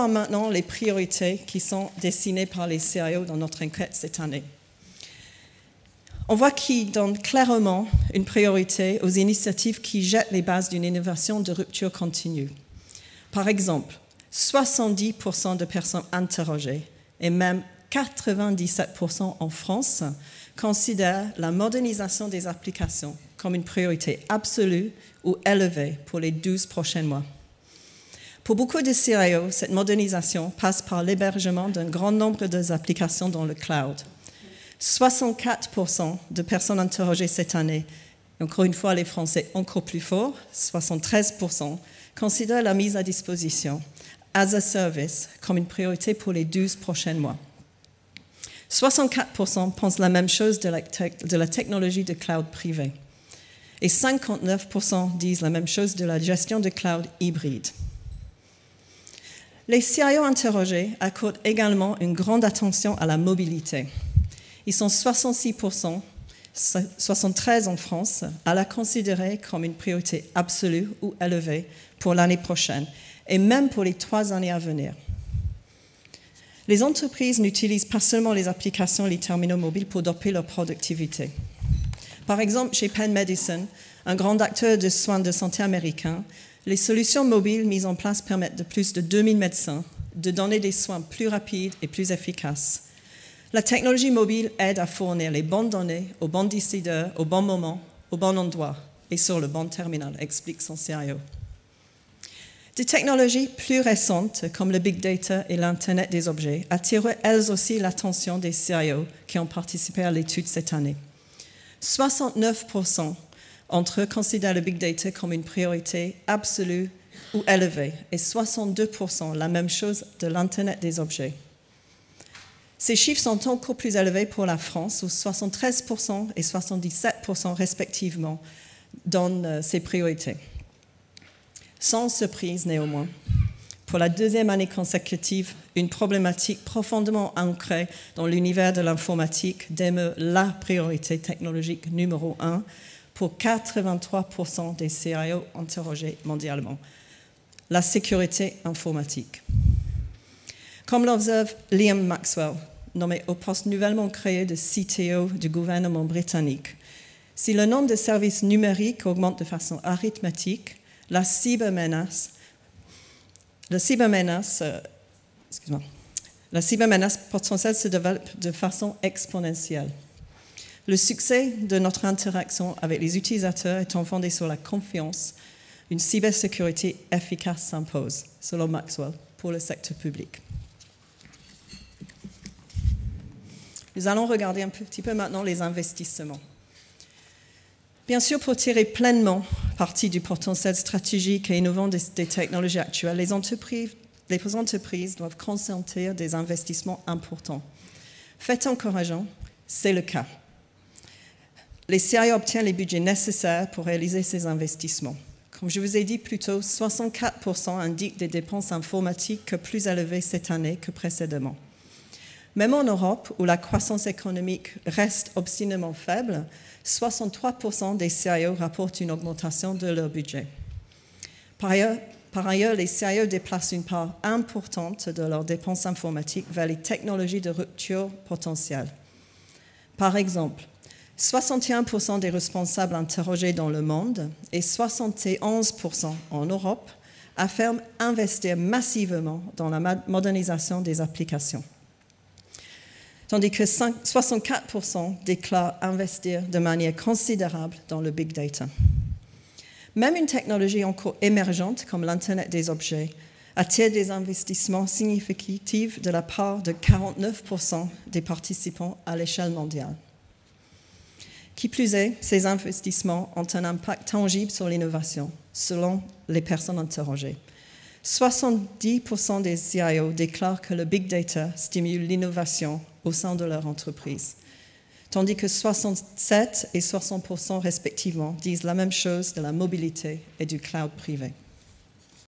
voir maintenant les priorités qui sont dessinées par les CIO dans notre enquête cette année. On voit qu'ils donnent clairement une priorité aux initiatives qui jettent les bases d'une innovation de rupture continue. Par exemple, 70% de personnes interrogées et même 97% en France considèrent la modernisation des applications comme une priorité absolue ou élevée pour les 12 prochains mois. Pour beaucoup de CIO, cette modernisation passe par l'hébergement d'un grand nombre d'applications dans le cloud. 64% de personnes interrogées cette année, et encore une fois les Français encore plus forts, 73%, considèrent la mise à disposition as a service comme une priorité pour les 12 prochains mois. 64% pensent la même chose de la technologie de cloud privé. Et 59% disent la même chose de la gestion de cloud hybride. Les CIO interrogés accordent également une grande attention à la mobilité. Ils sont 66%, 73% en France, à la considérer comme une priorité absolue ou élevée pour l'année prochaine, et même pour les 3 années à venir. Les entreprises n'utilisent pas seulement les applications et les terminaux mobiles pour doper leur productivité. Par exemple, chez Penn Medicine, un grand acteur de soins de santé américain, les solutions mobiles mises en place permettent de plus de 2000 médecins de donner des soins plus rapides et plus efficaces. La technologie mobile aide à fournir les bonnes données aux bons décideurs, au bon moment, au bon endroit et sur le bon terminal, explique son CIO. Des technologies plus récentes, comme le big data et l'Internet des objets, attirent elles aussi l'attention des CIO qui ont participé à l'étude cette année. 69% entre eux considèrent le big data comme une priorité absolue ou élevée, et 62% la même chose de l'Internet des objets. Ces chiffres sont encore plus élevés pour la France, où 73% et 77% respectivement donnent ces priorités. Sans surprise néanmoins, pour la 2e année consécutive, une problématique profondément ancrée dans l'univers de l'informatique demeure la priorité technologique numéro 1 pour 83% des CIO interrogés mondialement, la sécurité informatique. Comme l'observe Liam Maxwell, nommé au poste nouvellement créé de CTO du gouvernement britannique, si le nombre de services numériques augmente de façon arithmétique, la cybermenace potentielle se développe de façon exponentielle. Le succès de notre interaction avec les utilisateurs étant fondé sur la confiance, une cybersécurité efficace s'impose, selon Maxwell, pour le secteur public. Nous allons regarder un petit peu maintenant les investissements. Bien sûr, pour tirer pleinement parti du potentiel stratégique et innovant des technologies actuelles, les entreprises doivent consentir des investissements importants. Fait encourageant, c'est le cas. Les CIO obtiennent les budgets nécessaires pour réaliser ces investissements. Comme je vous ai dit plus tôt, 64% indiquent des dépenses informatiques plus élevées cette année que précédemment. Même en Europe, où la croissance économique reste obstinément faible, 63% des CIO rapportent une augmentation de leur budget. Par ailleurs, les CIO déplacent une part importante de leurs dépenses informatiques vers les technologies de rupture potentielle. Par exemple, 61% des responsables interrogés dans le monde et 71% en Europe affirment investir massivement dans la modernisation des applications, tandis que 64% déclarent investir de manière considérable dans le big data. Même une technologie encore émergente comme l'Internet des objets attire des investissements significatifs de la part de 49% des participants à l'échelle mondiale. Qui plus est, ces investissements ont un impact tangible sur l'innovation, selon les personnes interrogées. 70% des CIO déclarent que le big data stimule l'innovation au sein de leur entreprise, tandis que 67% et 60% respectivement disent la même chose de la mobilité et du cloud privé.